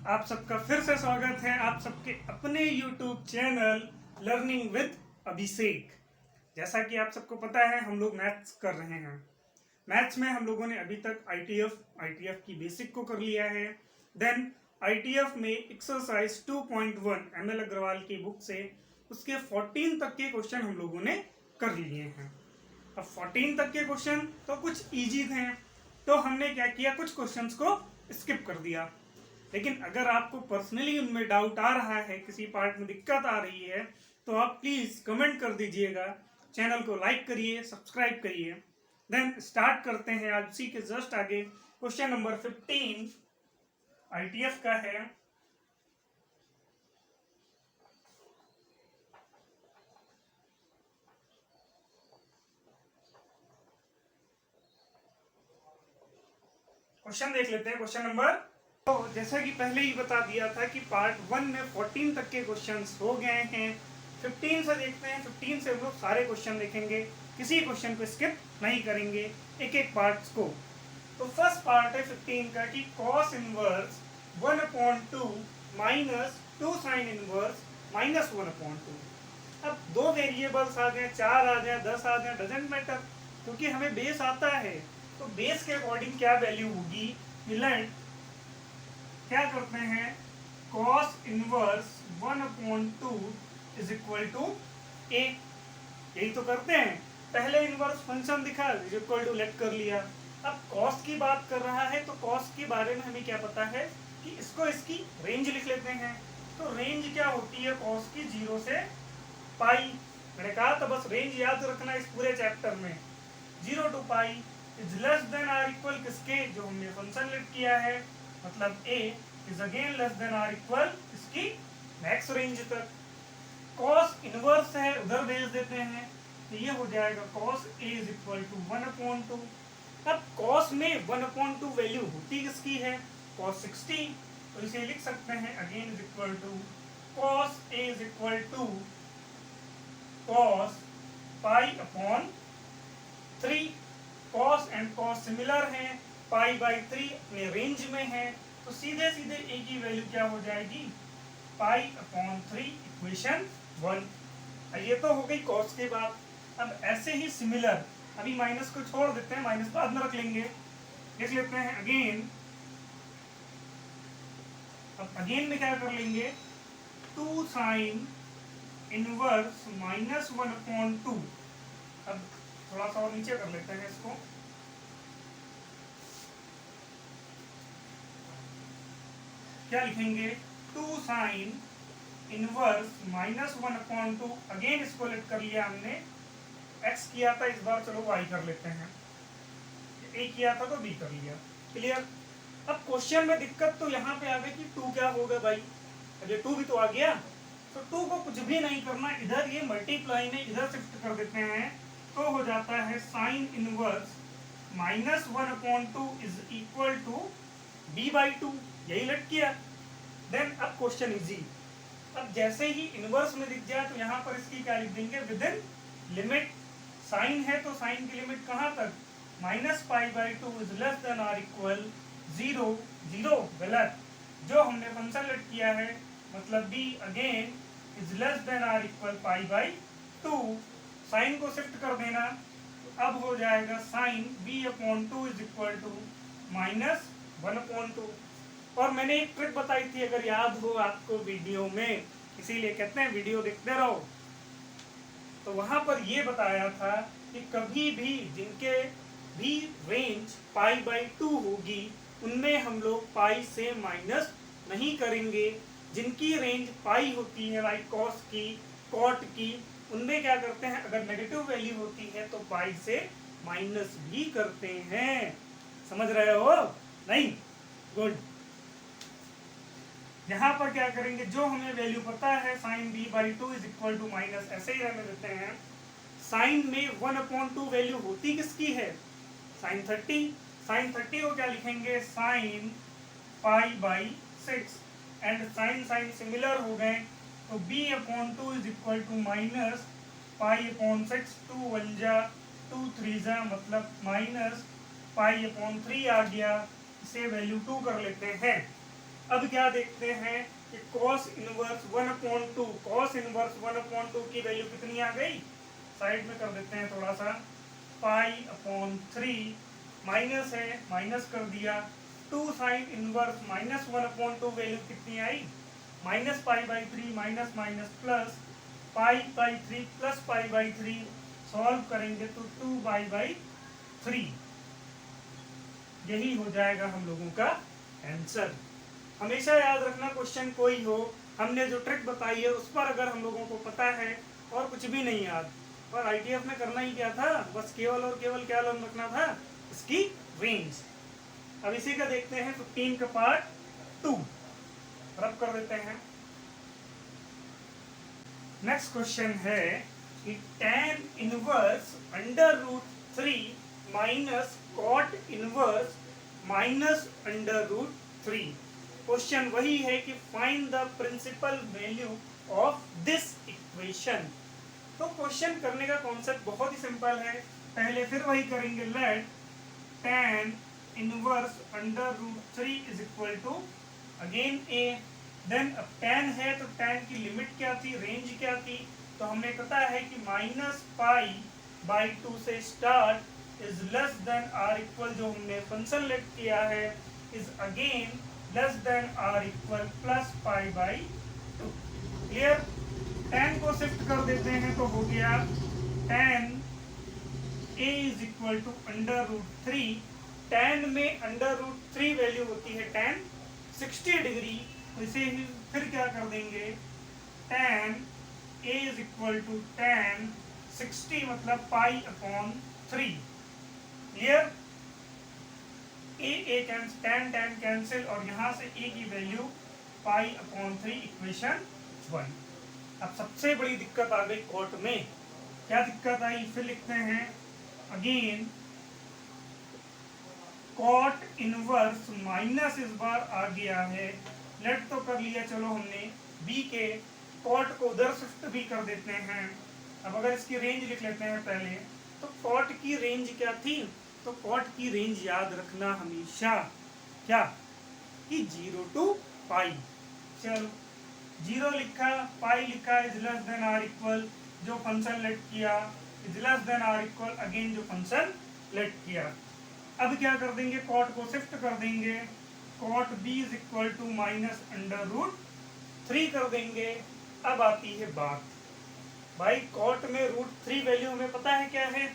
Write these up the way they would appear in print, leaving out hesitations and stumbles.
आप सबका फिर से स्वागत है आप सबके अपने YouTube चैनल लर्निंग विद अभिषेक। जैसा कि आप सबको पता है हम लोग मैथ्स कर रहे हैं। मैथ्स में हम लोगों ने अभी तक आईटीएफ की बेसिक को कर लिया है। देन आईटीएफ में एक्सरसाइज 2.1 एमएल अग्रवाल की बुक से उसके 14 तक के क्वेश्चन हम लोगों ने कर लिए हैं। अब 14 तक के क्वेश्चन तो कुछ इजी थे, तो हमने क्या किया, कुछ क्वेश्चंस को स्किप कर दिया। लेकिन अगर आपको पर्सनली उनमें डाउट आ रहा है, किसी पार्ट में दिक्कत आ रही है, तो आप प्लीज कमेंट कर दीजिएगा, चैनल को लाइक करिए, सब्सक्राइब करिए। देन स्टार्ट करते हैं। आज उसी के जस्ट आगे क्वेश्चन नंबर 15 आईटीएफ का है। क्वेश्चन देख लेते हैं। क्वेश्चन नंबर, तो जैसा कि पहले ही बता दिया था कि पार्ट 1 में 14 तक के क्वेश्चंस हो गए हैं। 15 से देखते हैं। 15 से हम लोग सारे क्वेश्चन देखेंगे, किसी क्वेश्चन को स्किप नहीं करेंगे, एक एक पार्ट्स को। तो फर्स्ट पार्ट है 15 का कि cos inverse 1/2 minus 2 sign inverse minus 1/2। अब दो वेरिएबल्स आ गए, 4 आ गए, 10 आ गए, डजेंट मैटर, क्योंकि हमें बेस आता है। तो बेस के अकॉर्डिंग क्या वैल्यू होगी, मिलेंट क्या करते हैं, cos inverse 1/2 is equal to a। यही तो करते हैं। पहले इनवर्स फंक्शन दिखा, इज इक्वल टू लेट कर लिया। अब cos की बात कर रहा है, तो cos के बारे में हमें क्या पता है कि इसको इसकी रेंज लिख लेते हैं। तो रेंज क्या होती है cos की, 0 से पाई। मैंने कहा तो बस रेंज याद रखना इस पूरे चैप्टर में। 0 to pi is less than or equal किसके, जो हमने फंक्शन लिख किया है, मतलब a is again less than or equal इसकी मैक्स रेंज तक। cos इनवर्स है, उधर भेज देते हैं, तो ये हो जाएगा cos a is equal to 1/2। अब cos में 1/2 वैल्यू होती किसकी है, cos 60, तो इसे लिख सकते हैं again is equal to cos a is equal to cos pi upon 3। cos and cos similar हैं, पाई बाई 3 अपने रेंज में है, तो सीधे सीधे a की वैल्यू क्या हो जाएगी, पाई अपॉन 3 इक्वेशन 1। ये तो हो गई cos के बाद। अब ऐसे ही सिमिलर, अभी माइनस को छोड़ देते हैं, माइनस बाद में रख लेंगे, लिख लेते हैं अगेन। अब अगेन में क्या कर लेंगे, 2 साइन इनवर्स माइनस 1/2। अब थोड़ा सा और नीचे कर लेते हैं इसको। क्या लिखेंगे, 2 साइन इनवर्स माइनस 1/2। अगेन इसको लेट कर लिया हमने, x किया था, इस बार चलो y कर लेते हैं। a किया था तो b कर लिया। क्लियर। अब क्वेश्चन में दिक्कत तो यहाँ पे आ गई कि 2 क्या होगा भाई, अरे 2 भी तो आ गया, तो 2 को कुछ भी नहीं करना, इधर ये मल्टीप्लाई में इधर शिफ्ट कर देते हैं, तो हो जाता है sine inverse minus 1/2 is equal to b/2। यही लट किया। देन अब क्वेश्चन इजी। अब जैसे ही इनवर्स में दिख जाए तो यहाँ पर इसकी क्या लिख देंगे, विद इन लिमिट। साइन है तो साइन की लिमिट कहाँ तक, -π/2 is less than or equal 0। 0 गलत, जो हमने फंक्शन लेट किया है, मतलब b again is less than or equal π/2। Sine को शिफ्ट कर देना, तो अब हो जाएगा sign b/2 is equal to -1/2। और मैंने एक ट्रिक बताई थी, अगर याद हो आपको वीडियो में, इसीलिए कहते हैं वीडियो देखते रहो। तो वहां पर ये बताया था कि कभी भी जिनके भी रेंज π/2 होगी, उनमें हम लोग पाई से माइनस नहीं करेंगे। जिनकी रेंज पाई होती है, लाइक कॉस की, कॉट की, उनमें क्या करते हैं, अगर नेगेटिव वैल्यू होती है तो पाई से माइनस भी करते हैं। समझ रहे हो नहीं, गुड। यहाँ पर क्या करेंगे, जो हमें वैल्यू पता है sine b/2 is equal to minus, ऐसे ही रहने देते हैं। साइन में 1/2 वैल्यू होती किसकी है, साइन 30। साइन 30 को क्या लिखेंगे, sine π/6। And sine sine similar हो गए, तो b/2 is equal to minus π/6। 2 1 जा 2 3 जा, मतलब माइनस π/3 आ गया। इसे वैल्यू 2 कर लेते हैं। अब क्या देखते हैं कि cos इनवर्स 1/2, cos इनवर्स 1/2 की वैल्यू कितनी आ गई, साइड में कर देते हैं थोड़ा सा, पाई/3 माइनस है, माइनस कर दिया, 2 साइन इनवर्स -1/2 वैल्यू कितनी आई, -पाई/3 माइनस माइनस प्लस पाई/3 प्लस पाई/3, सॉल्व करेंगे तो 2पाई/3, यही हो जाएगा हम लोगों का आंसर। हमेशा याद रखना, क्वेश्चन कोई हो, हमने जो ट्रिक बताई है उस पर अगर हम लोगों को पता है और कुछ भी नहीं याद, और आईटीएफ में करना ही क्या था, बस केवल और केवल क्या लर्न रखना था, इसकी रेंज। अब इसी का देखते हैं 15 का पार्ट 2, रब कर देते हैं। नेक्स्ट क्वेश्चन है कि tan inverse √3 minus cot inverse -√3। Question वही है कि find the principal value of this equation. तो क्वेश्चन करने का कॉन्सेप्ट बहुत ही सिंपल है, पहले फिर वही करेंगे, let tan inverse √3 is equal to again a, then अब tan है तो tan की लिमिट क्या थी, रेंज क्या थी, तो हमें पता है कि -पाई/2 से start is less than or equal, जो हमने फंक्शन लेट किया है, is again less than or equal plus पाई/2। क्लियर? tan को शिफ्ट कर देते हैं तो हो गया tan a is equal to √3। tan में √3 वैल्यू होती है tan 60 डिग्री, तो इसे ही फिर क्या कर देंगे, tan a is equal to tan 60 मतलब पाई/3। क्लियर? a tan कैंसिल, और यहाँ से a की वैल्यू पाई/3, इक्वेशन 1। अब सबसे बड़ी दिक्कत आ गई कॉट में, क्या दिक्कत आई, फिर लिखते हैं अगेन कॉट इनवर्स माइनस इस बार आ गया है, लेट तो कर लिया चलो हमने, b के कॉट को उधर शिफ्ट भी कर देते हैं। अब अगर इसकी रेंज लिख लेते हैं पहले, तो कॉट की रेंज क्या थी, तो कॉट की रेंज याद रखना हमेशा क्या, कि 0 to पाई। चलो 0 लिखा, पाई लिखा, is less than or equal, जो फंक्शन लेट किया, is less than or equal again जो फंक्शन लेट किया। अब क्या कर देंगे, कॉट को शिफ्ट कर देंगे, cot b is equal to -√3 कर देंगे। अब आती है बात, भाई कॉट में √3 वैल्यू हमें पता है क्या है,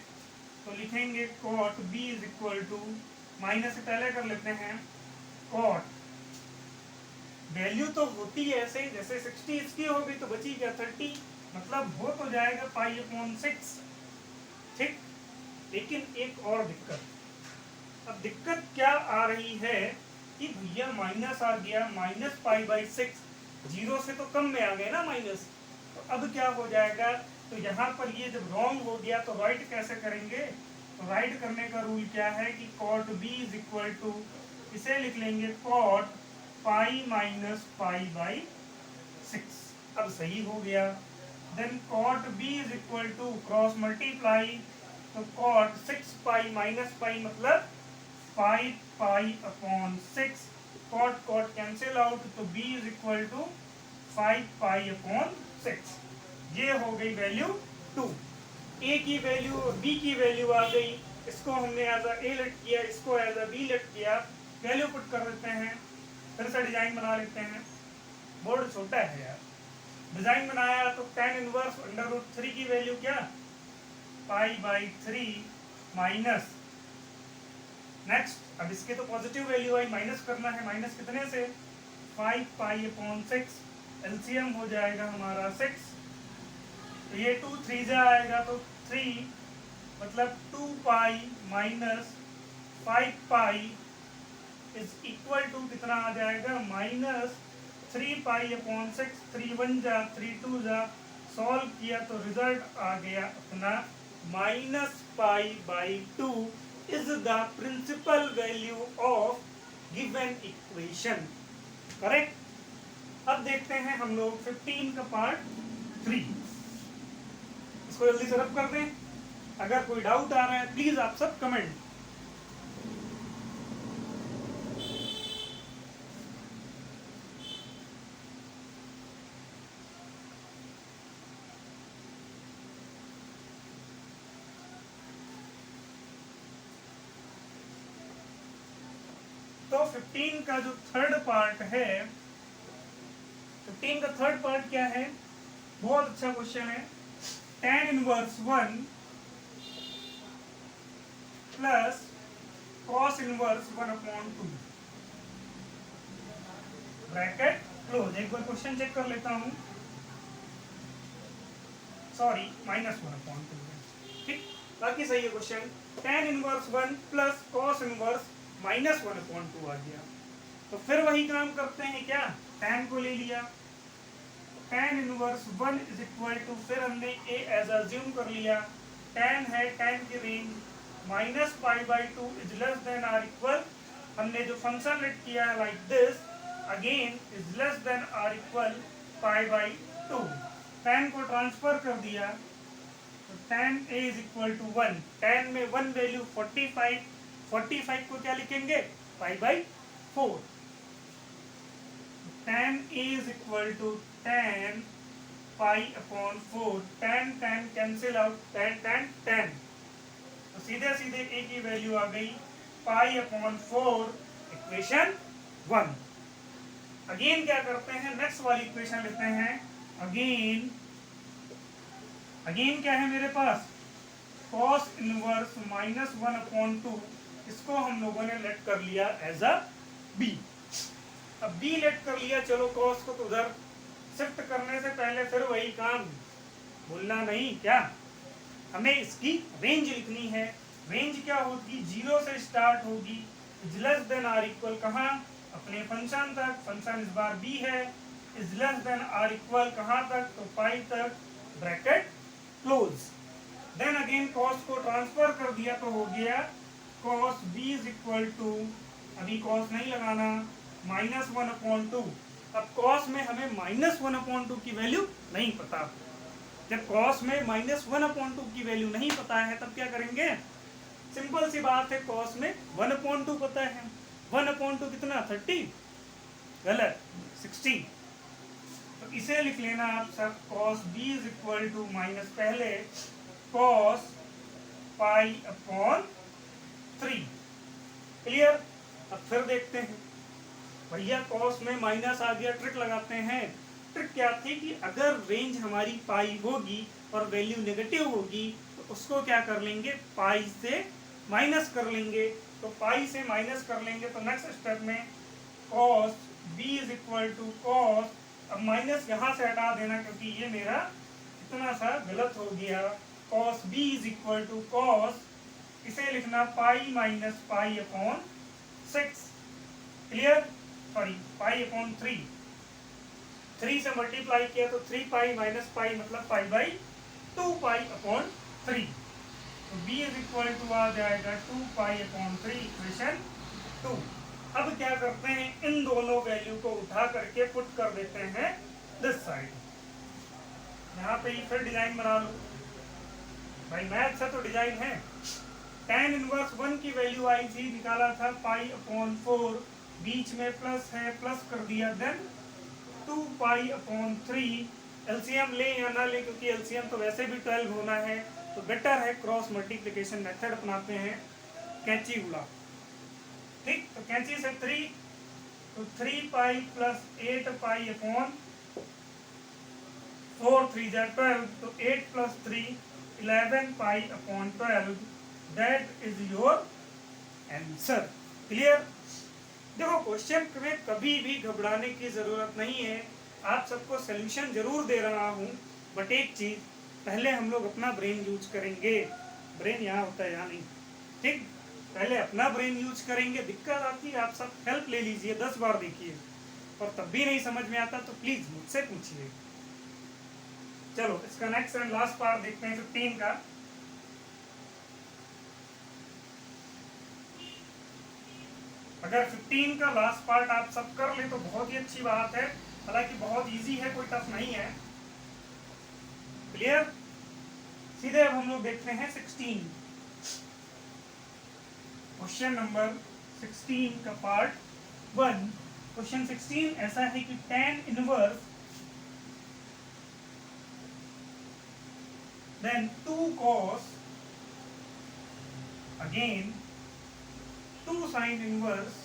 तो लिखेंगे cot b is equal to, minus से पहले कर लेते हैं, कॉट वैल्यू तो होती है ऐसे, जैसे 60 इसकी होगी तो बची क्या 30, मतलब हो तो जाएगा पाई/6। ठीक, लेकिन एक और दिक्कत, अब दिक्कत क्या आ रही है कि भैया माइनस आ गया, -पाई/6, 0 से तो कम में आ गए ना माइनस, तो अब क्या हो जाएगा, तो यहाँ पर ये जब रॉन्ग हो गया तो राइट कैसे करेंगे, तो राइट करने का रूल क्या है कि cot b is equal to, इसे लिख लेंगे कॉट पाई-पाई/6। अब सही हो गया, then cot b is equal to cross multiply, तो कॉट 6 पाई पाई मतलब 5 पाई/6, कॉट कॉट कैंसिल आउट, तो b इज इक्वल टू 5 पाई/6। ये हो गई वैल्यू 2। a की वैल्यू और b की वैल्यू आ गई, इसको हमने एज a लेट किया, इसको एज a b लेट किया, वैल्यू पुट कर देते हैं, फिर से डिजाइन बना लेते हैं, बोर्ड छोटा है यार। डिजाइन बनाया तो tan इनवर्स √3 की वैल्यू क्या, पाई/3 माइनस, नेक्स्ट अब इसके तो पॉजिटिव वैल्यू आई, माइनस करना है, माइनस कितने से, 5 पाई/6, एलसीएम हो जाएगा हमारा 6, तो ये 2 3 जा आएगा तो 3, मतलब 2 pi minus 5 pi is equal to कितना आ जाएगा, -3 पाई/6, 3 1 जा 3 2 जा, सॉल्व किया तो रिजल्ट आ गया अपना -पाई/2 is the principal value of given equation, correct. अब देखते हैं हम लोग 15 का पार्ट 3, इसको जल्दी से रब कर दें, अगर कोई डाउट आ रहा है प्लीज आप सब कमेंट। तो 15 का जो थर्ड पार्ट है, 15 का थर्ड पार्ट क्या है? बहुत अच्छा क्वेश्चन है। tan inverse 1 plus cos inverse 1/2 bracket close. एक बार क्वेश्चन चेक कर लेता हूं, सॉरी -1/2, ठीक, बाकी सही है question. tan inverse 1 plus cos inverse -1/2 आ गया। तो फिर वही काम करते हैं क्या, tan को ले लिया, tan inverse 1 is equal to, फिर हमने a एज अज्यूम कर लिया, tan है, tan की range -π/2 is less than or equal, हमने जो फंक्शन लेट किया है like this, again is less than or equal π/2, tan को ट्रांसफर कर दिया, तो tan a is equal to 1, tan में 1 वैल्यू 45, 45 को क्या लिखेंगे, π/4, tan a is equal to tan π/4, tan cancel out, tan, तो सीधे सीधे a की वैल्यू आ गई π/4, इक्वेशन 1। अगेन क्या करते हैं, नेक्स्ट वाली इक्वेशन लेते हैं, अगेन क्या है मेरे पास, cos इनवर्स -1/2, इसको हम लोगों ने लेट कर लिया एज अ b। अब b लेट कर लिया, चलो cos को तो उधर शिफ्ट करने से पहले फिर वही काम, भूलना नहीं क्या, हमें इसकी रेंज लिखनी है। रेंज क्या होगी, 0 से स्टार्ट होगी, is less than or equal कहाँ, अपने फंक्शन तक, फंक्शन इस बार b है, is less than or equal कहाँ तक, तो पाई तक, bracket close. Then again cos को ट्रांसफर कर दिया तो हो गया cos b is equal to, अभी cos नहीं लगाना, -1/2। अब cos में हमें -1/2 की वैल्यू नहीं पता, जब cos में -1/2 की वैल्यू नहीं पता है तब क्या करेंगे, सिंपल सी बात है, cos में 1/2 पता है, 1/2 कितना, 30, गलत, 60, तो इसे लिख लेना आप सब, cos b is equal to minus, पहले cos π/3, क्लियर। अब फिर देखते हैं, भैया cos में माइनस आ गया, ट्रिक लगाते हैं। ट्रिक क्या थी कि अगर रेंज हमारी पाई होगी और वैल्यू नेगेटिव होगी तो उसको क्या कर लेंगे, पाई से माइनस कर लेंगे, तो पाई से माइनस कर लेंगे तो नेक्स्ट स्टेप में cos b is equal to cos, अब माइनस यहाँ से हटा देना क्योंकि ये मेरा इतना सा गलत हो गया, cos b is equal to cos, इसे लिखना पाई माइनस π/6, क्लियर, सॉरी π/3, 3 से मल्टीप्लाई किया तो 3π माइनस पाई मतलब π/2 π/3, तो b इज इक्वल टू आ जाएगा 2π/3, इक्वेशन 2। अब क्या करते हैं, इन दोनों वैल्यू को उठा करके पुट कर देते हैं दिस साइड, यहाँ पे ही फिर डिजाइन बना लो भाई, मैथ से तो डिजाइन है। tan इनवर्स 1 की वैल्यू आई थी, निकाला था π/4, बीच में प्लस है, प्लस कर दिया, देन 2π/3, एलसीएम ले या ना ले, क्योंकि एलसीएम तो वैसे भी 12 होना है, तो बेटर है क्रॉस मल्टीप्लिकेशन मेथड अपनाते हैं, कैंची उड़ा, ठीक, तो कैंची से 3, तो 3π प्लस 8π/4, 3 12, तो 8 plus 3 11π/12, that is your answer, clear. देखो क्वेश्चन में कभी भी घबराने की जरूरत नहीं है, आप सबको सोल्यूशन जरूर दे रहा हूं, बट एक चीज, पहले हम लोग अपना ब्रेन यूज करेंगे, ब्रेन यहाँ होता है यहाँ नहीं, ठीक, पहले अपना ब्रेन यूज करेंगे। दिक्कत आती है आप सब हेल्प ले लीजिए, 10 बार देखिए, और तब भी नहीं समझ में आता तो प्लीज मुझसे पूछिए। चलो इसका नेक्स्ट एंड लास्ट पार्ट देखते हैं 15 का। अगर 15 का लास्ट पार्ट आप सब कर ले तो बहुत ही अच्छी बात है, हालांकि बहुत इजी है, कोई टफ नहीं है, क्लियर। सीधे अब हम लोग देखते हैं 16, क्वेश्चन नंबर 16 का पार्ट 1। क्वेश्चन 16 ऐसा है कि tan inverse then 2 cos, again 2 sin inverse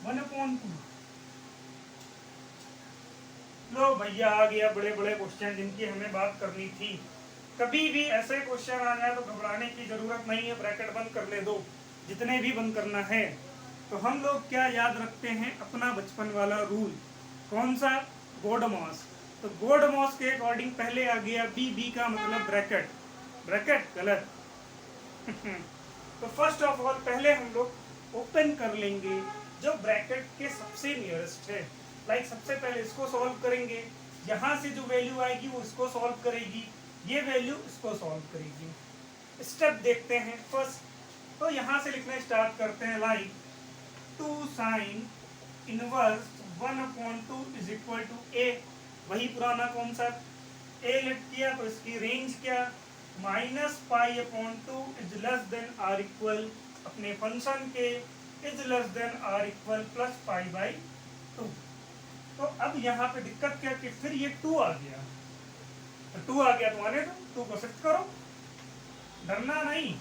1/2। लो भैया आ गया बड़े बड़े क्वेश्चन जिनकी हमें बात करनी थी। कभी भी ऐसे क्वेश्चन आ जाए तो घबराने की जरूरत नहीं है, ब्रैकेट बंद कर ले दो जितने भी बंद करना है। तो हम लोग क्या याद रखते हैं, अपना बचपन वाला रूल। कौन सा? गॉड मॉस। तो गॉड मॉस के अकॉर्डिंग पहले आ गया बी, बी का मतलब ब्रैकेट। ब्रैकेट गलत। तो फर्स्ट ऑफ ऑल पहले हम लोग ओपन कर लेंगे जो ब्रैकेट के सबसे नियरेस्ट है। लाइक सबसे पहले इसको सॉल्व करेंगे, यहाँ से जो वैल्यू आएगी वो इसको सॉल्व करेगी, ये वैल्यू इसको सॉल्व करेगी। स्टेप देखते हैं फर्स्ट। तो यहाँ से लिखना स्टार्ट करते हैं, like 2 sin inverse 1/2 is equal to a. वही पुराना कॉन्सेप्ट, ए लेट किया तो इसकी रेंज क्या, -π/2 is less than or equal, अपने फंक्शन के is less than or equal plus π/2। तो अब यहाँ पे दिक्कत क्या कि फिर ये 2 आ गया, तो 2 आ गया तो आने दो, 2 को शिफ्ट करो, डरना नहीं।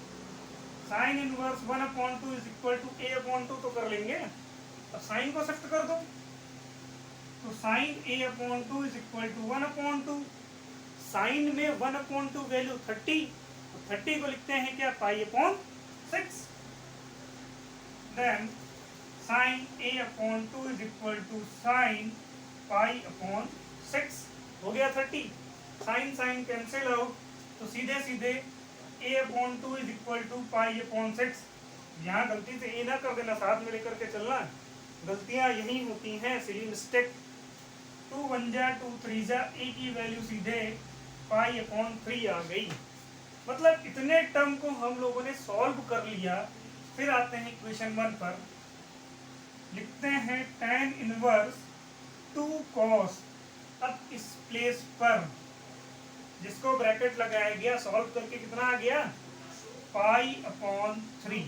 Sine inverse 1/2 is equal to a/2 तो कर लेंगे। अब साइन को शिफ्ट कर दो, तो sine a/2 is equal to 1/2। Sine में 1/2 वैल्यू 30, तो 30 को लिखते हैं क्या, π/6। Then sine a/2 is equal to sine π/6 हो गया 30। साइन साइन कैंसिल आउट, तो सीधे सीधे a/2 इज इक्वल टू π/6। यहाँ गलती से ए ना कर देना, साथ में लेकर के चलना, गलतियां यही होती हैं, सिली मिस्टेक। 2 1 जा 2 3 जा, ए की वैल्यू सीधे π/3 आ गई। मतलब इतने टर्म को हम लोगों ने सॉल्व कर लिया। फिर आते हैं इक्वेशन 1 पर, लिखते हैं tan इनवर्स 2 cos। अब इस प्लेस पर जिसको ब्रैकेट लगाया गया, सॉल्व करके कितना आ गया, π/3।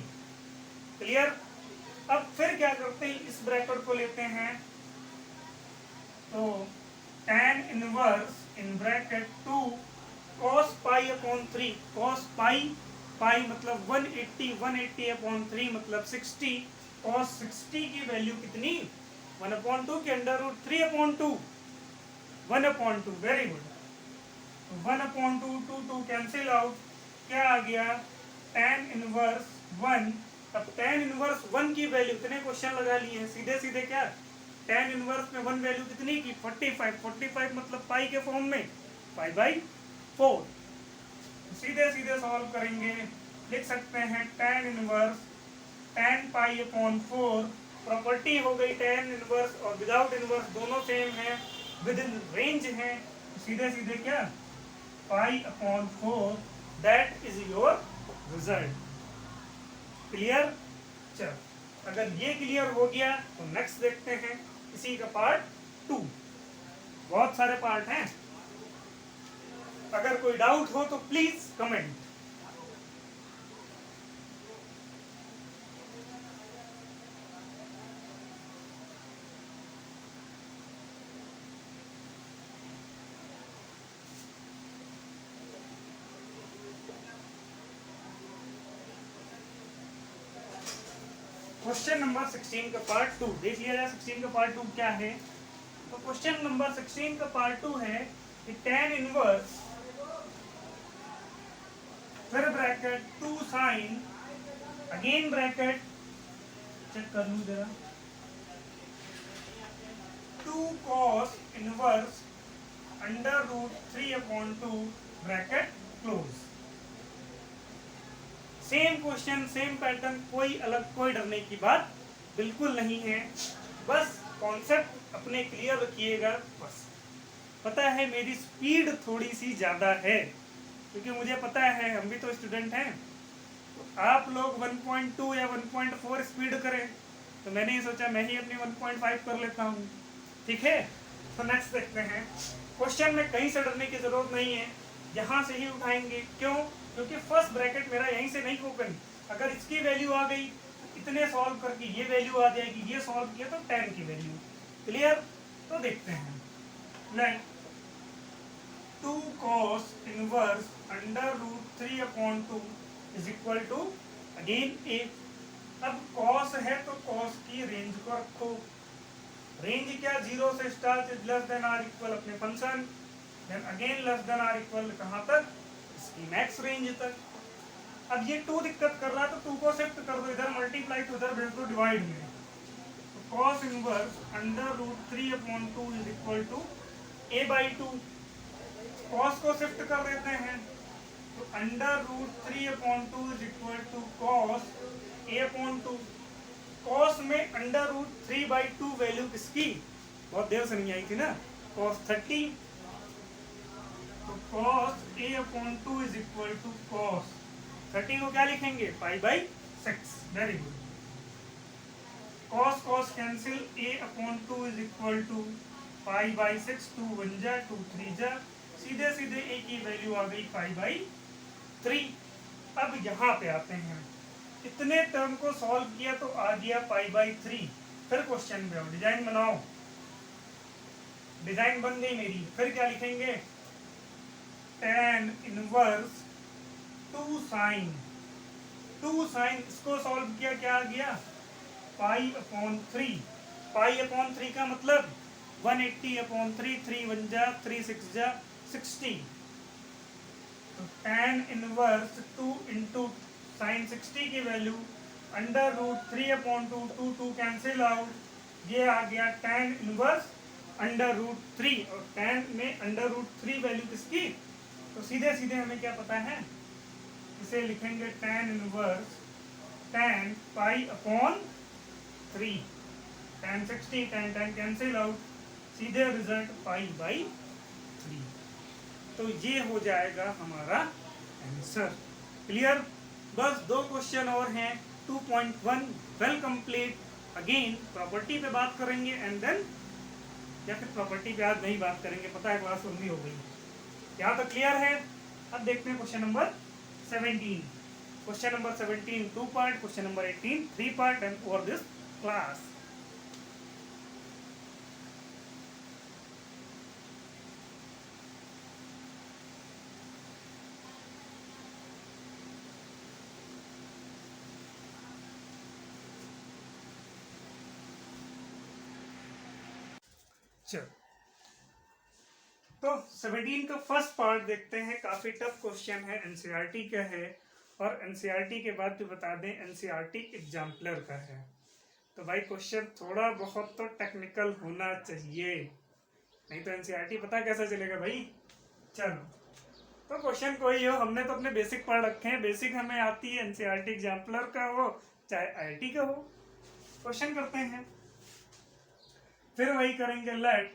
क्लियर। अब फिर क्या करते हैं, इस ब्रैकेट को लेते हैं, तो tan inverse in bracket 2 cos π/3। cos π मतलब 180, 180/3 मतलब 60। cos 60 की वैल्यू कितनी, 1/2 के √3/2, 1/2। Very good. 1/2 2 2 कैंसिल आउट, क्या आ गया, tan इनवर्स 1। अब tan इनवर्स 1 की वैल्यू, इतने क्वेश्चन लगा लिए हैं, सीधे सीधे क्या, tan इनवर्स में 1 वैल्यू कितनी की, 45। 45 मतलब पाई के फॉर्म में, π/4। सीधे सीधे सॉल्व करेंगे, लिख सकते हैं tan इनवर्स tan π/4। प्रॉपर्टी हो गई tan इनवर्स और विदाउट इनवर्स दोनों सेम है, विद इन रेंज है, सीधे सीधे क्या, π/4। That is your result. Clear. चलो, अगर ये क्लियर हो गया तो नेक्स्ट देखते हैं इसी का पार्ट 2। बहुत सारे पार्ट हैं, अगर कोई डाउट हो तो प्लीज कमेंट। क्वेश्चन नंबर 16 का पार्ट 2 देख लिया जाए। 16 का पार्ट 2 क्या है, तो क्वेश्चन नंबर 16 का पार्ट 2 है कि tan इनवर्स फिर bracket 2 sin, again bracket, check कर लूं जरा, 2 cos inverse √3/2 bracket close. Same question, same pattern, कोई अलग, कोई डरने की बात बिल्कुल नहीं है। बस कॉन्सेप्ट अपने क्लियर रखिएगा। बस पता है मेरी स्पीड थोड़ी सी ज़्यादा है, क्योंकि मुझे पता है हम भी तो स्टूडेंट हैं। तो आप लोग 1.2 या 1.4 स्पीड करें, तो मैंने ये सोचा मैं ही अपनी 1.5 कर लेता हूँ। ठीक है, तो नेक्स्ट देखते हैं। क्वेश्चन में कहीं से डरने की जरूरत नहीं है, यहाँ से ही उठाएंगे। क्यों? क्योंकि फर्स्ट ब्रैकेट मेरा यहीं से नहीं ओपन, अगर इसकी वैल्यू आ गई तो इतने सॉल्व करके ये वैल्यू आ जाएगी, ये सॉल्व किया तो tan की वैल्यू। क्लियर। तो देखते हैं, let 2 cos inverse √3/2 is equal to, again a, अब कॉस है तो कॉस की रेंज को रखो। रेंज क्या, 0 से start less than or equal अपने function, then again less than or equal कहाँ तक, इसकी मैक्स रेंज तक। अब ये 2 दिक्कत कर रहा है तो 2 को शिफ्ट कर दो इधर, मल्टीप्लाई तो इधर भेज दो डिवाइड में। तो cos inverse under root 3/2 is equal to a/2। Cos को शिफ्ट कर देते हैं तो under root 3/2 is equal to cos a/2। Cos में अंडर रूट 3/2 वैल्यू किसकी, बहुत देर से नहीं आई थी ना, कॉस 30। तो cos a/2 is equal to cos 30 को क्या लिखेंगे, π/6। Very good. Cos cos cancel, a/2 is equal to π/6, 2 1 जा 2 3 जा, सीधे सीधे a की वैल्यू आ गई π/3। अब यहाँ पे आते हैं, इतने टर्म को सॉल्व किया तो आ गया π/3। फिर क्वेश्चन पे आओ, डिजाइन बनाओ। डिजाइन बन गई मेरी, फिर क्या लिखेंगे, tan इनवर्स 2 साइन। इसको सॉल्व किया क्या आ गया, π/3। π/3 का मतलब 180/3, 3 1 जा 3 6 जा 60। तो tan इनवर्स 2 इंटू साइन 60 की value under root 3/2, 2 cancel out, ये आ गया tan इनवर्स अंडर रूट 3। और tan में अंडर रूट 3 वैल्यू किसकी, तो सीधे सीधे हमें क्या पता है, इसे लिखेंगे tan inverse tan π/3। tan 60 tan cancel out, सीधे रिजल्ट π/3। तो ये हो जाएगा हमारा आंसर। क्लियर। बस 2 क्वेश्चन और हैं, 2.1 वेल कंप्लीट। अगेन प्रॉपर्टी पे बात करेंगे एंड देन, या फिर प्रॉपर्टी पे आज नहीं बात करेंगे, पता है क्लास लंबी हो गई। यहाँ तो क्लियर है। अब देखते हैं question number 17। Question number 17 2 part, question number 18 3 part and over this class. तो 17 का फर्स्ट पार्ट देखते हैं। काफी टफ क्वेश्चन है, एनसीईआरटी का है, और एनसीईआरटी के बाद भी बता दें एनसीईआरटी एग्जाम्पलर का है। तो भाई क्वेश्चन थोड़ा बहुत तो टेक्निकल होना चाहिए, नहीं तो एनसीईआरटी पता कैसा चलेगा भाई। चलो, तो क्वेश्चन कोई हो, हमने तो अपने बेसिक पढ़ रखे हैं, बेसिक हमें आती है, एनसीईआरटी एग्जाम्पलर का हो चाहे आईआईटी का हो। क्वेश्चन करते हैं, फिर वही करेंगे, लेट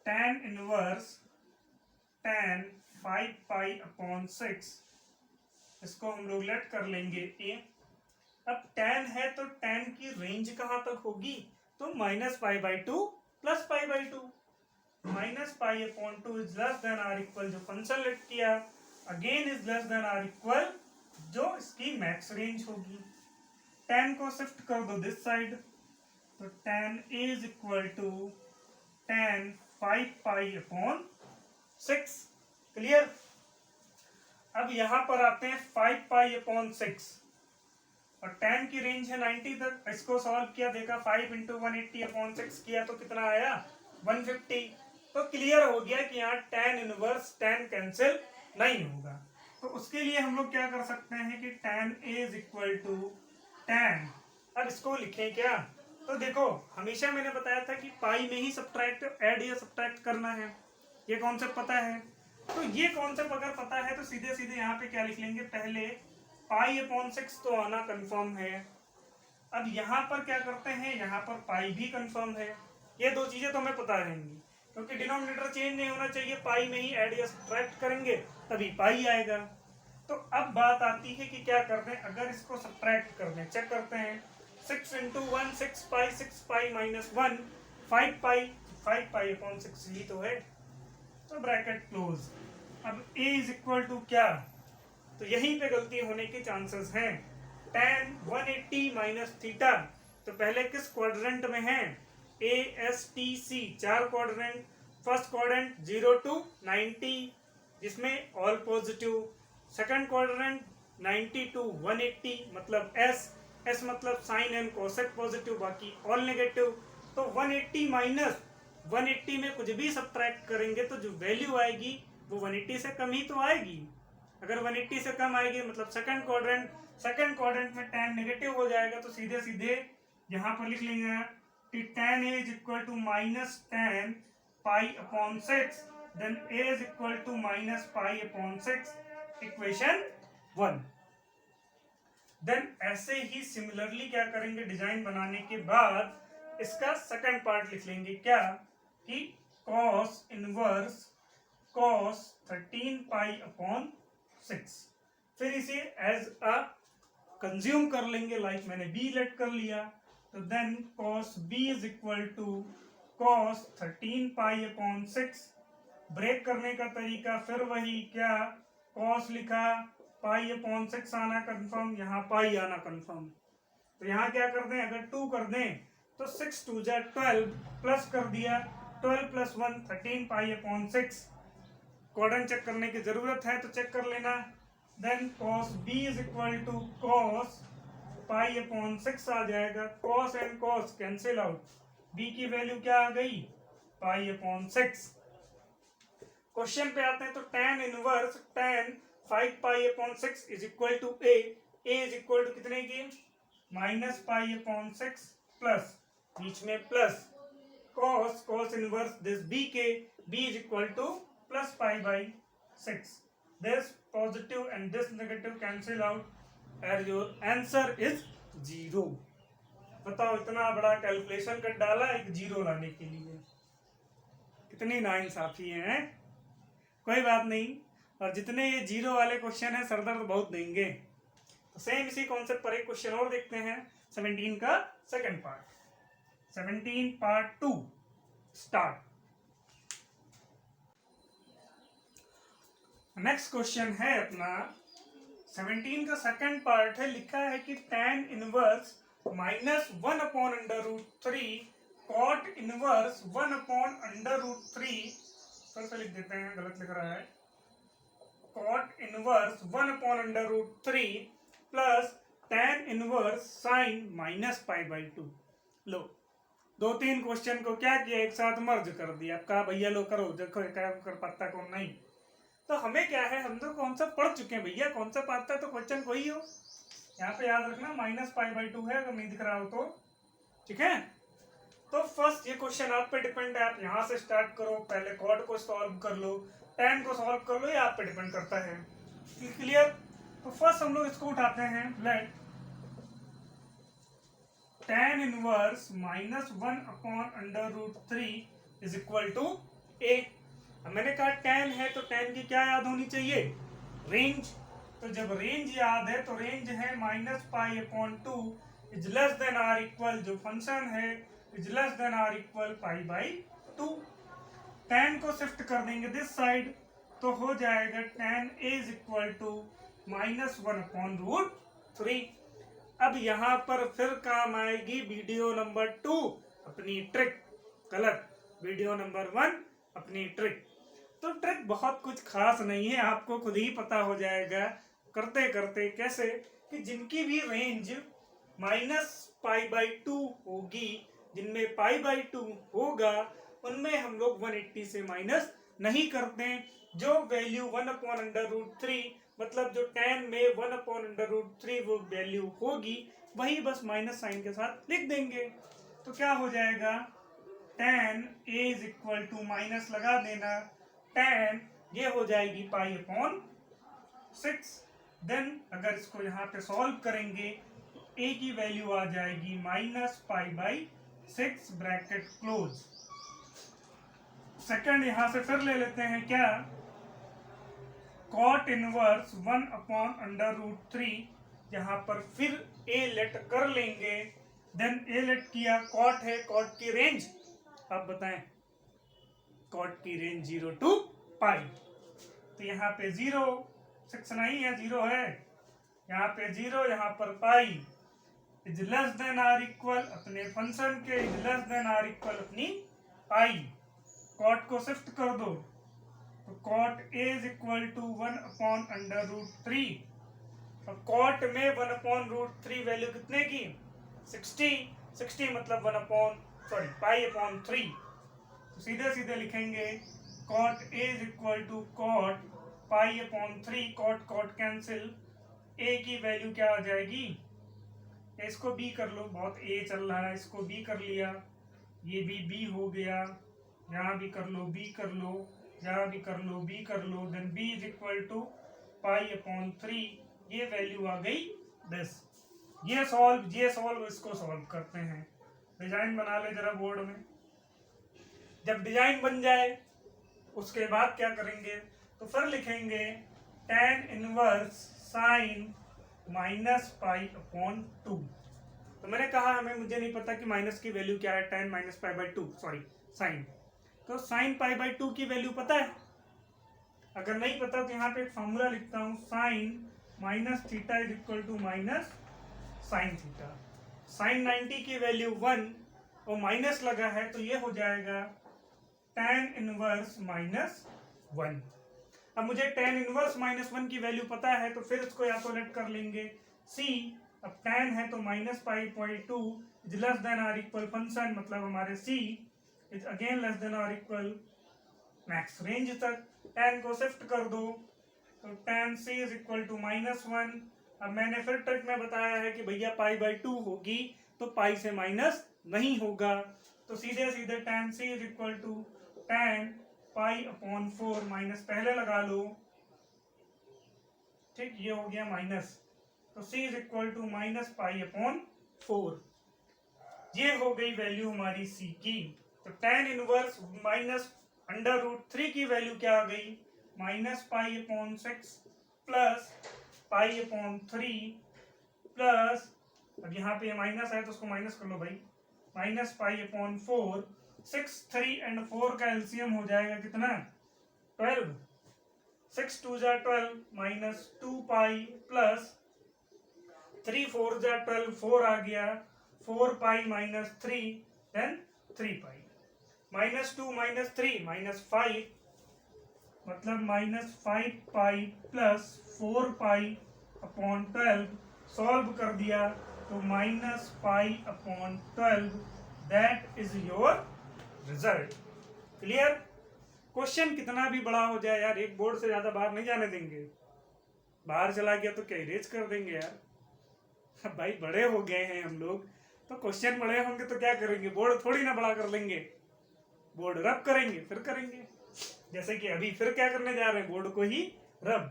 tan इनवर्स tan 5π/6, इसको हम लोग लेट कर लेंगे a। अब tan है तो tan की रेंज कहां तक होगी, तो -π/2 plus π/2। -π/2 is less than or equal, जो फंक्शन लेट किया, again is less than or equal, जो इसकी मैक्स रेंज होगी। tan को शिफ्ट कर दो दिस साइड, तो tan is equal to tan 5π/6। क्लियर। अब यहां पर आते हैं 5π/6, और tan की रेंज है 90 तक। इसको सॉल्व किया, देखा 5 इंटू 180/6 किया तो कितना आया, 150। तो क्लियर हो गया कि यहाँ tan इनवर्स tan कैंसिल नहीं होगा। तो उसके लिए हम लोग क्या कर सकते हैं कि tan is equal to tan, अब इसको लिखें क्या, तो देखो हमेशा मैंने बताया था कि पाई में ही सब्ट्रैक्ट ऐड या सब्ट्रैक्ट करना है, ये कॉन्सेप्ट पता है। तो ये कॉन्सेप्ट अगर पता है तो सीधे सीधे यहाँ पे क्या लिख लेंगे, पहले π/6 तो आना कंफर्म है। अब यहाँ पर क्या करते हैं, यहाँ पर पाई भी कंफर्म है। ये 2 चीजें तो हमें पता रहेंगी, क्योंकि डिनोमिनेटर चेंज नहीं होना चाहिए, पाई में ही ऐड या सब्ट्रैक्ट करेंगे तभी पाई आएगा। तो अब बात आती है कि क्या करते हैं, अगर इसको सब्ट्रैक्ट कर दें, चेक करते हैं, 6 इंटू 1 6π माइनस 1 5π/6 ही तो है, तो ब्रैकेट क्लोज। अब a इज इक्वल टू क्या, तो यहीं पे गलती होने के चांसेस हैं। tan 180 माइनस थीटा, तो पहले किस क्वाड्रेंट में है, A S T C, 4 quadrant. First quadrant 0 to 90, जिसमें all positive. Second quadrant 90 to 180 मतलब एस मतलब साइन एंड कोसेक पॉजिटिव, बाकी ऑल नेगेटिव। तो 180 माइनस 180 में कुछ भी सब्ट्रैक्ट करेंगे तो जो वैल्यू आएगी वो 180 से कम ही तो आएगी। अगर 180 से कम आएगी मतलब सेकंड क्वाड्रेंट में tan नेगेटिव हो जाएगा, तो सीधे सीधे यहाँ पर लिख लेंगे कि tan a is equal to minus tan pi upon 6, then a is equal to minus pi upon 6, equation 1। Then ऐसे ही सिमिलरली क्या करेंगे, डिजाइन बनाने के बाद इसका सेकंड पार्ट लिख लेंगे क्या, कि cos inverse cos 13 pi upon 6। फिर इसे एज अ कंज्यूम कर लेंगे, लाइक मैंने b लेट कर लिया, तो then cos b is equal to cos 13 pi upon 6। Break करने का तरीका फिर वही, क्या cos लिखा, पाई अपॉन 6 आना कंफर्म, यहाँ पाई आना कंफर्म। तो यहाँ क्या कर दें, अगर 2 कर दें तो 6 2 जा 12 प्लस कर दिया, 12 plus 1 13 pi upon 6। Quadrant check करने की जरूरत है तो चेक कर लेना। Then cos b is equal to cos pi upon 6 आ जाएगा, cos and cos cancel out, b की वैल्यू क्या आ गई, पाई अपॉन 6। क्वेश्चन पे आते हैं तो tan inverse tan 5 pi upon 6 is equal to a is equal to कितने की, माइनस पाई अपॉन 6 प्लस बीच में plus cos inverse this b के b is equal to plus pi by 6। This positive and this negative cancel out and your answer is 0। बताओ, इतना बड़ा calculation कर डाला एक जीरो लाने के लिए, कितनी नाइंसाफी है। कोई बात नहीं, और जितने ये जीरो वाले क्वेश्चन है सरदर्द बहुत देंगे। तो सेम इसी कॉन्सेप्ट पर एक क्वेश्चन और देखते हैं, 17 का second part, 17 part 2 start. Next question है अपना 17 का सेकंड पार्ट है, लिखा है कि tan inverse minus 1 upon under root 3 cot inverse 1 upon under root 3, फिर से लिख देते हैं, गलत लिख रहा है, cot inverse 1 upon under root 3 plus tan inverse sine minus pi by 2। लो, 2-3 क्वेश्चन को क्या किया, एक साथ मर्ज कर दिया, कहा भैया लो करो, देखो क्या कर पाता कौन नहीं। तो हमें क्या है, हम तो कौन सा पढ़ चुके हैं भैया, कौन सा पाता है तो क्वेश्चन कोई हो। यहाँ पे याद रखना माइनस पाई बाई 2 है, अगर नहीं दिख रहा हो तो, ठीक है। तो फर्स्ट ये क्वेश्चन आप पे डिपेंड है, आप यहाँ से स्टार्ट करो, पहले कॉट को सॉल्व कर लो, tan को सॉल्व कर लो, ये आप पे डिपेंड करता है। क्लियर। तो फर्स्ट हम लोग इसको उठाते हैं, let tan inverse minus 1 upon under root 3 is equal to a। अब मैंने कहा tan है तो tan की क्या याद होनी चाहिए, रेंज। तो जब रेंज याद है तो रेंज है minus pi upon 2 is less than or equal, जो फंक्शन है is less than or equal pi by 2। tan को शिफ्ट कर देंगे दिस साइड, तो हो जाएगा tan a is equal to minus 1 upon root 3। अब यहाँ पर फिर काम आएगी वीडियो नंबर 2 अपनी ट्रिक, गलत, वीडियो नंबर 1 अपनी ट्रिक। तो ट्रिक बहुत कुछ खास नहीं है, आपको खुद ही पता हो जाएगा करते करते कैसे, कि जिनकी भी रेंज माइनस पाई बाई 2 होगी, जिनमें पाई बाई 2 होगा, उनमें हम लोग 180 से माइनस नहीं करते। जो वैल्यू 1 अपॉन अंडर रूट 3 मतलब जो tan में 1 अपॉन अंडर रूट 3 वो वैल्यू होगी, वही बस माइनस साइन के साथ लिख देंगे। तो क्या हो जाएगा, tan a is equal to minus लगा देना, tan ये हो जाएगी पाई अपॉन 6। देन अगर इसको यहाँ पे सॉल्व करेंगे तो a की वैल्यू आ जाएगी minus pi by 6 bracket close. Second यहाँ से फिर ले लेते हैं, क्या, cot inverse 1 upon under root 3, यहाँ पर फिर a लेट कर लेंगे। देन a लेट किया, कॉट है, कॉट की रेंज अब बताएं, कॉट की रेंज 0 टू पाई, तो यहाँ पे 0 6 नहीं है, 0 है, यहाँ पे 0, यहाँ पर pi is less than or equal अपने फंक्शन के is less than or equal अपनी पाई। कॉट को शिफ्ट कर दो, तो cot a is equal to 1 upon under root 3 और कॉट में 1/√3 वैल्यू कितने की 60 मतलब पाई/3। तो सीधे सीधे लिखेंगे cot a is equal to cot पाई/3। कॉट कॉट कैंसिल, ए की वैल्यू क्या आ जाएगी, इसको बी कर लो, बहुत ए चल रहा है, इसको बी कर लिया, ये भी बी हो गया, यहाँ भी कर लो बी कर लो, यहाँ भी कर लो बी कर लो, then b is equal to पाई/3। ये वैल्यू आ गई 10। ये सॉल्व इसको सॉल्व करते हैं। डिजाइन बना ले जरा बोर्ड में। जब डिजाइन बन जाए उसके बाद क्या करेंगे, तो फिर लिखेंगे tan इनवर्स साइन -पाई/2। तो मैंने कहा मुझे नहीं पता कि माइनस की वैल्यू क्या है, tan -पाई/2 सॉरी साइन। तो साइन पाई/2 की वैल्यू पता है? अगर नहीं पता तो यहाँ पे एक फॉर्मूला लिखता हूँ, sine -theta is equal to minus sine theta. Sine 90 की वैल्यू 1 और माइनस लगा है तो ये हो जाएगा tan इनवर्स -1। अब मुझे tan इनवर्स -1 की वैल्यू पता है तो फिर इसको या तो लेट कर लेंगे c। अब tan है तो -पाई/2 इज लेस देन और इक्वल फंक्शन, मतलब हमारे c is again less than और इक्वल मैक्स रेंज तक। tan को शिफ्ट कर दो तो tan c is equal to -1। अब मैंने फिर ट्रिक में बताया है कि भैया पाई/2 होगी तो पाई से माइनस नहीं होगा, तो सीधे सीधे tan c is equal to tan पाई/4 माइनस पहले लगा लो, ठीक, ये हो गया माइनस, तो c इज इक्वल टू -पाई/4। ये हो गई वैल्यू हमारी c की। तो tan इनवर्स -√3 की वैल्यू क्या आ गई, -पाई/6 प्लस पाई/3 प्लस, अब यहाँ पे माइनस है तो उसको माइनस कर लो भाई, -पाई/4। 6, 3 एंड 4 का एलसीएम हो जाएगा कितना 12। 6 2 जा 12 -2 पाई प्लस 3 4 जा 12, 4 आ गया, 4 पाई -3 देन 3 पाई, -2 -3 -5 मतलब -5 पाई प्लस 4 पाई/12। सॉल्व कर दिया तो -पाई/12, that is your result. Clear? Question कितना भी बड़ा हो जाए यार, एक बोर्ड से ज्यादा बाहर नहीं जाने देंगे। बाहर चला गया तो क्या इरेज कर देंगे यार। भाई बड़े हो गए हैं हम लोग, तो क्वेश्चन बड़े होंगे तो क्या करेंगे, बोर्ड थोड़ी ना बड़ा कर लेंगे, बोर्ड रब करेंगे फिर करेंगे। जैसे कि अभी फिर क्या करने जा रहे हैं, बोर्ड को ही रब,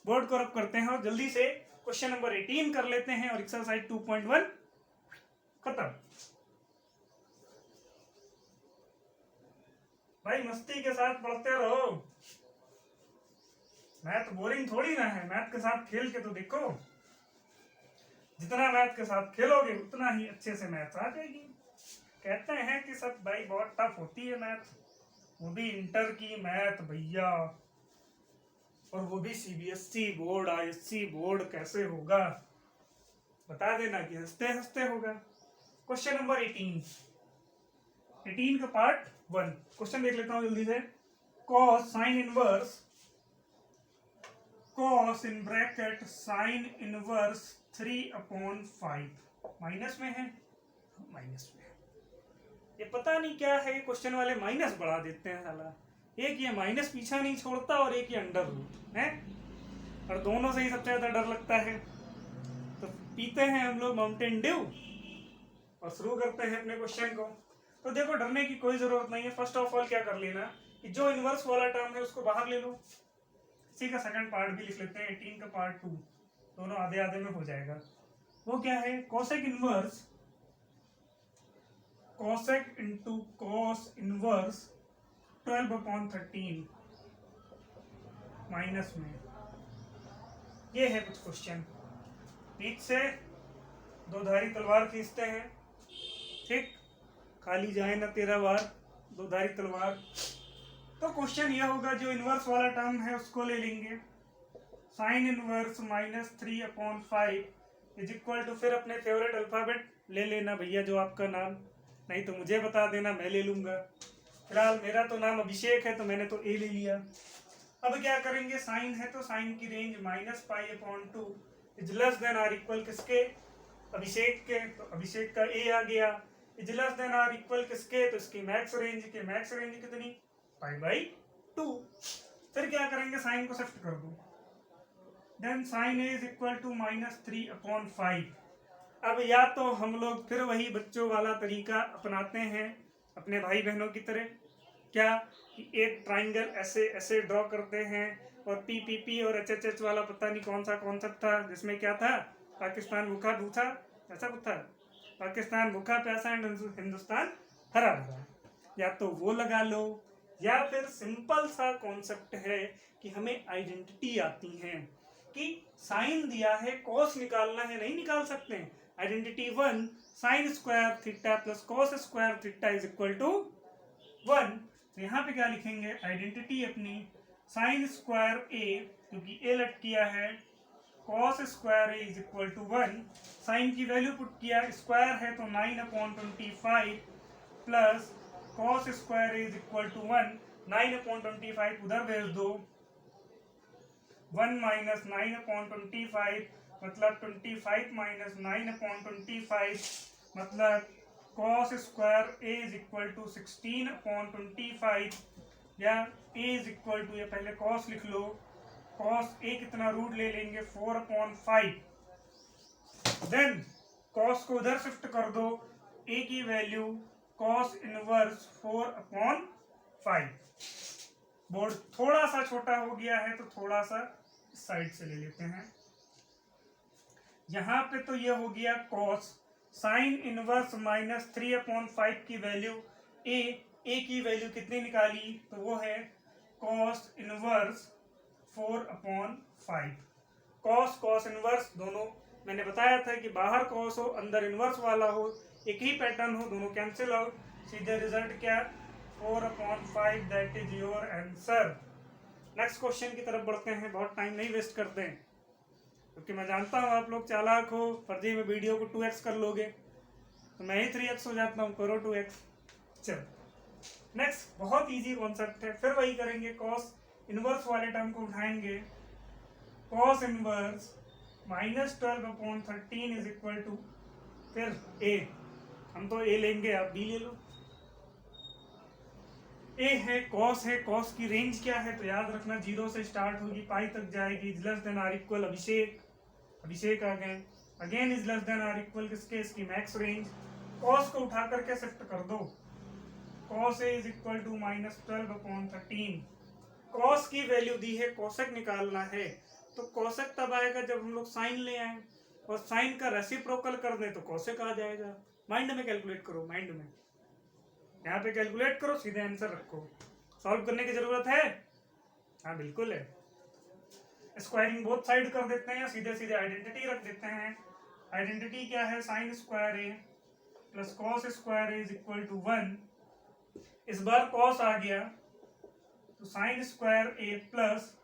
बोर्ड को रब करते हैं। और जल्दी से क्वेश्चन नंबर 18 कर लेते हैं और एक्सरसाइज 2.1 खत्म। भाई मस्ती के साथ पढ़ते रहो, मैथ बोरिंग थोड़ी ना है, मैथ के साथ खेल के तो देखो, जितना मैथ के साथ खेलोगे उतना ही अच्छे से मैथ आ जाएगी। कहते हैं कि सब भाई बहुत टफ होती है मैथ, वो भी इंटर की मैथ भैया, और वो भी सीबीएसई बोर्ड आईएससी बोर्ड, कैसे होगा बता देना कि हंसते हंसते होगा। क्वेश्चन नंबर 18 का पार्ट 1 क्वेश्चन देख लेता हूं जल्दी से। cos sine inverse, cos in bracket sign inverse 3/5 minus में है, माइनस में है। ये पता नहीं क्या है, क्वेश्चन वाले माइनस बढ़ा देते हैं साला, एक ये माइनस पीछा नहीं छोड़ता और एक ये अंडर रूट है, और दोनों से ही सबसे ज्यादा डर लगता है। तो पीते हैं हम लोग माउंटेन ड्यू और शुरू करते हैं अपने क्वेश्चन को। तो देखो डरने की कोई जरूरत नहीं है। फर्स्ट ऑफ ऑल क्या कर लेना कि जो इनवर्स वाला टर्म है उसको बाहर ले लो। इसी का सेकंड पार्ट भी लिख लेते हैं, 18 का पार्ट 2, दोनों आधे आधे में हो जाएगा। वो क्या है, cosec inverse, cosec into cos inverse 12/13 minus में। ये है कुछ क्वेश्चन, बीच से दो धारी तलवार खींचते हैं, ठीक, खाली जाए ना तेरा वार, दो धारी तलवार। तो क्वेश्चन यह होगा, जो इनवर्स वाला टर्म है उसको ले लेंगे, sine inverse -3/5 is equal to, फिर अपने फेवरेट अल्फाबेट ले लेना भैया, जो आपका नाम, नहीं तो मुझे बता देना, मैं ले लूंगा। फिलहाल मेरा तो नाम अभिषेक है तो मैंने तो ए ले लिया। अब क्या करेंगे, साइन है तो साइन की रेंज -पाई/2 is less than or equal किसके, अभिषेक के, तो अभिषेक का ए आ गया। Is less than or equal किसके, तो इसकी मैक्स रेंज के, मैक्स रेंज कितनी, π/2। फिर क्या करेंगे, साइन को शिफ्ट कर दो, then sine a is equal to -3/5। अब या तो हम लोग फिर वही बच्चों वाला तरीका अपनाते हैं अपने भाई बहनों की तरह, क्या कि एक ट्राइंगल ऐसे ऐसे ड्रॉ करते हैं, और पी और एच वाला पता नहीं कौन सा कॉन्सेप्ट था जिसमें क्या था, पाकिस्तान भूखा भूखा, ऐसा कुछ था, पाकिस्तान भूखा प्यासा एंड हिंदुस्तान हरा भरा, या तो वो लगा लो, या फिर सिंपल सा कॉन्सेप्ट है कि हमें आइडेंटिटी आती है कि साइन दिया है, कॉस निकालना है, नहीं निकाल सकते हैं, identity 1 sine square theta plus cos square theta is equal to 1। तो यहाँ पे क्या लिखेंगे, आइडेंटिटी अपनी साइन स्क्वायर ए, क्योंकि ए लट किया है, cos square a is equal to 1, sine की वैल्यू पुट किया, स्क्वायर है तो 9/25 plus cos square a is equal to 1, 9/25 उधर भेज दो, 1 माइनस 9/25 मतलब 25 माइनस 9/25 मतलब cos square a is equal to 16/25, या a इज इक्वल टू, या पहले cos लिख लो, cos a कितना रूट ले लेंगे 4/5, देन cos को उधर शिफ्ट कर दो, a की वैल्यू cos इनवर्स 4/5। बोर्ड थोड़ा सा छोटा हो गया है तो थोड़ा सा साइड से ले लेते हैं। यहां पे तो ये हो गया cos, साइन इनवर्स -3/5 की वैल्यू a की वैल्यू कितनी निकाली, तो वो है cos इनवर्स 4/5। cos इनवर्स दोनों मैंने बताया था कि बाहर cos हो अंदर इनवर्स वाला हो, एक ही पैटर्न हो, दोनों कैंसिल आउट, सीधे रिजल्ट क्या 4/5, that is your answer. Next question की तरफ बढ़ते हैं, बहुत टाइम नहीं वेस्ट करते हैं, क्योंकि मैं जानता हूँ आप लोग चालाक हो, फर्जी में वीडियो को 2x कर लोगे, तो मैं ही 3x हो जाता हूँ, करो 2x। चलो नेक्स्ट बहुत इजी कॉन्सेप्ट है, फिर वही करेंगे, कॉस इनवर्स वाले टर्म को उठाएंगे, cos inverse -12/13 is equal to, फिर a, हम तो a लेंगे, आप b ले लो, a है, cos है, cos की रेंज क्या है, तो याद रखना 0 से स्टार्ट होगी, पाई तक जाएगी, is less than or equal Abhishek, Abhishek आ गए, again is less than or equal किसके, इसकी मैक्स रेंज, cos को उठा करके शिफ्ट कर दो, cos a is equal to -12/13, cos की वैल्यू दी है, कोसेक निकालना है, तो कोसेक तब आएगा जब हम लोग साइन ले आए, और साइन का रेसिप्रोकल कर दें तो कोसेक आ जाएगा। माइंड में कैलकुलेट करो, माइंड में यहाँ पे कैलकुलेट करो, सीधे आंसर रखो, सॉल्व करने की जरूरत है, हाँ बिल्कुल है। स्क्वायरिंग बोथ साइड कर देते हैं, सीधे सीधे आइडेंटिटी रख देते हैं, आइडेंटिटी क्या है, sine square a plus cos square a is equal to 1, इस बार कॉस आ गया तो sine square a plus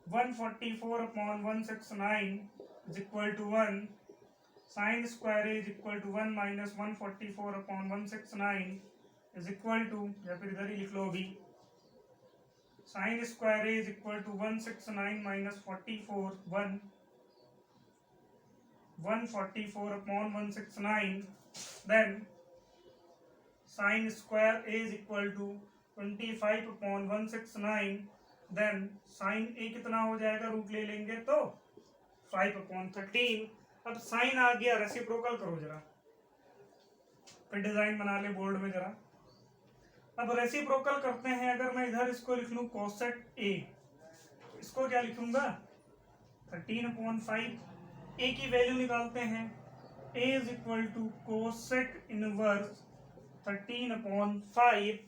144/169 is equal to 1, sine square a is equal to 1 minus 144/169 is equal to, या फिर इधर ही लिख लो अभी, sine square a is equal to 169 minus 44 144/169, then sine square a is equal to 25/169, then sine ए कितना हो जाएगा, रूट ले लेंगे तो 5/13। अब साइन आ गया, रेसिप्रोकल करो जरा, फिर डिजाइन बना ले बोर्ड में जरा। अब रेसिप्रोकल करते हैं, अगर मैं इधर इसको लिख लूं कोसेक ए, इसको क्या लिखूंगा 13/5, ए की वैल्यू निकालते हैं, a is equal to cosec inverse 13/5।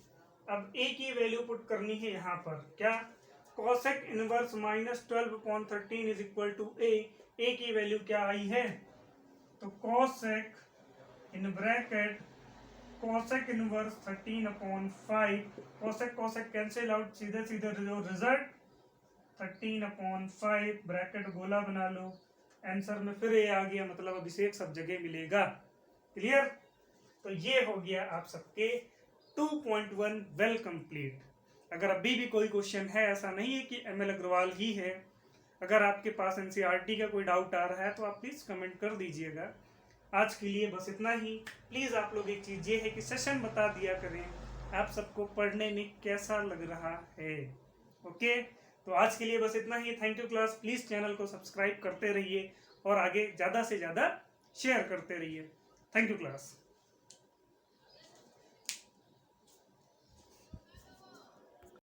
अब a की वैल्यू पुट करनी है यहाँ पर, क्या cosec inverse -12/13 is equal to a की वैल्यू क्या आई है, तो cosec in bracket cosec inverse 13/5, cosec cosec cancel out, सीधे सीधे जो रिजल्ट 13/5, ब्रैकेट गोला बना लो, आंसर में फिर ए आ गया, मतलब अभिषेक सब जगह मिलेगा। क्लियर, तो ये हो गया आप सबके 2.1 वेल कंप्लीट। अगर अभी भी कोई क्वेश्चन है, ऐसा नहीं है कि एमएल अग्रवाल ही है, अगर आपके पास एनसीईआरटी का कोई डाउट आ रहा है तो आप प्लीज़ कमेंट कर दीजिएगा। आज के लिए बस इतना ही। प्लीज़ आप लोग एक चीज़ ये है कि सेशन बता दिया करें आप सबको पढ़ने में कैसा लग रहा है। ओके, तो आज के लिए बस इतना ही। Thank you class. Please channel को सब्सक्राइब करते रहिए और आगे ज़्यादा से ज़्यादा शेयर करते रहिए। Thank you class.